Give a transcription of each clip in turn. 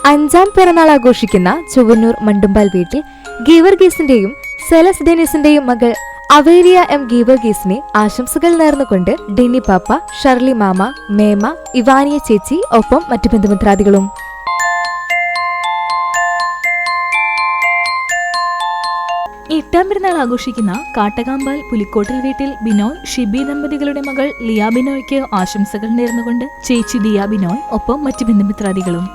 5ാം പിറന്നാൾ ആഘോഷിക്കുന്ന ചൊവ്വന്നൂർ മണ്ടുമ്പാൽ വീട്ടിൽ ഗീവർഗീസിന്റെയും സെലസ് ഡെനിസിന്റെയും മകൾ അവേരിയ എം ഗീവർഗീസിനെ ആശംസകൾ നേർന്നുകൊണ്ട് ഡെന്നി പാപ്പ, ഷർലി മാമ, മേമ, ഇവാനിയ ചേച്ചി ഒപ്പം മറ്റു ബന്ധുമിത്രാദികളും. എട്ടാം പിറന്നാൾ ആഘോഷിക്കുന്ന കാട്ടകാമ്പാൽ പുലിക്കോട്ടിൽ വീട്ടിൽ ബിനോയ്, ഷിബി ദമ്പതികളുടെ മകൾ ലിയ ബിനോയ്ക്ക് ആശംസകൾ നേർന്നുകൊണ്ട് ചേച്ചി ദിയ ബിനോയ് ഒപ്പം മറ്റു ബന്ധുമിത്രാദികളും.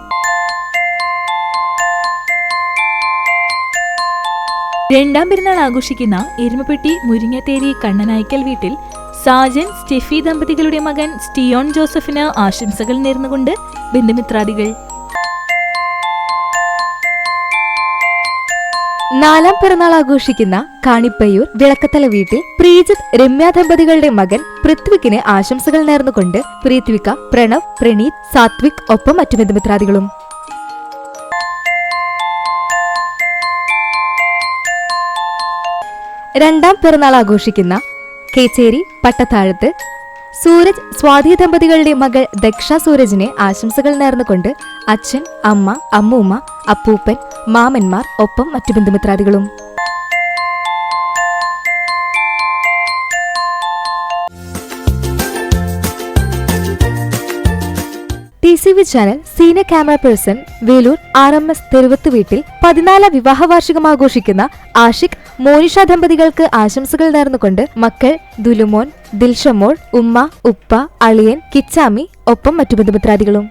രണ്ടാം പിറന്നാൾ ആഘോഷിക്കുന്ന എരുമപ്പെട്ടി മുരിങ്ങത്തേരി കണ്ണനായ്ക്കൽ വീട്ടിൽ സാജൻ, സ്റ്റെഫി ദമ്പതികളുടെ മകൻ സ്റ്റിയോൺ ജോസഫിന് ആശംസകൾ നേർന്നുകൊണ്ട് ബന്ധുമിത്രാദികൾ. 4ാം പിറന്നാൾ ആഘോഷിക്കുന്ന കാണിപ്പയ്യൂർ വിളക്കത്തല വീട്ടിൽ പ്രീജിത്ത്, രമ്യ ദമ്പതികളുടെ മകൻ പൃഥ്വിക്കിന് ആശംസകൾ നേർന്നുകൊണ്ട് പ്രീത്വിക, പ്രണവ്, പ്രണീത്, സാത്വിക് ഒപ്പം മറ്റു ബന്ധുമിത്രാദികളും. 2ാം പിറന്നാൾ ആഘോഷിക്കുന്ന കേച്ചേരി പട്ടത്താഴത്ത് സൂരജ്, സ്വാതി ദമ്പതികളുടെ മകൾ ദക്ഷ സൂരജിനെ ആശംസകൾ നേർന്നുകൊണ്ട് അച്ഛൻ, അമ്മ, അമ്മൂമ്മ, അപ്പൂപ്പൻ, മാമന്മാർ ഒപ്പം മറ്റു ബന്ധുമിത്രാദികളും. TCV channel senior camera person Velur RMS തെരുവത്ത് വീട്ടിൽ 14ാം വിവാഹ വാർഷികം ആഘോഷിക്കുന്ന ആഷിഖ്, മോനിഷ ദമ്പതികൾക്ക് ആശംസകൾ നേർന്നുകൊണ്ട് മക്കൾ ദുലുമോൻ, ദിൽഷമോൾ, ഉമ്മ, ഉപ്പ, അളിയൻ, കിച്ചാമി ഒപ്പം മറ്റു ബന്ധുമിത്രാദികളും.